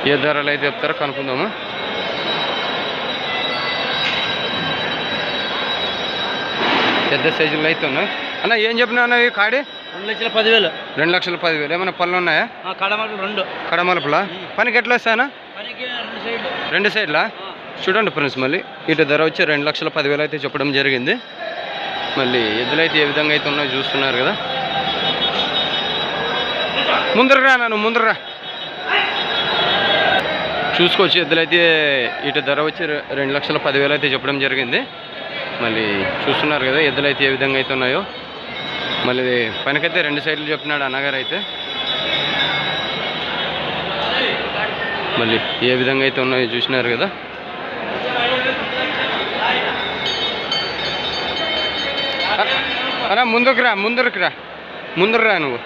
ఏ ధరలు అయితే చెప్తారో కనుక్కుందాము. పెద్ద సైజులు అయితే ఉన్నాయి అన్న. ఏం చెప్పినా అన్న ఈ కాడి? 2,10,000. 2,10,000. ఏమైనా పళ్ళు ఉన్నాయా? కడమలుపులా? పనికి ఎట్లా వస్తాయన్నా? రెండు సైడ్లా? చూడండి ఫ్రెండ్స్, మళ్ళీ ఇటు ధర వచ్చి 2,10,000 అయితే చెప్పడం జరిగింది. మళ్ళీ ఎద్దులైతే ఏ విధంగా అయితే ఉన్నాయో చూస్తున్నారు కదా. ముందరరా నన్ను ముందరరా చూసుకోవచ్చు. ఎద్దులైతే ఇటు ధర వచ్చి 2,10,000 అయితే చెప్పడం జరిగింది. మళ్ళీ చూస్తున్నారు కదా ఎద్దులైతే ఏ విధంగా అయితే ఉన్నాయో. మళ్ళీ పనికైతే 2 సైడ్లు చెప్పినాడు అన్నగారు అయితే. మళ్ళీ ఏ విధంగా అయితే ఉన్నాయో చూసినారు కదా. అలా ముందుకు రా నువ్వు.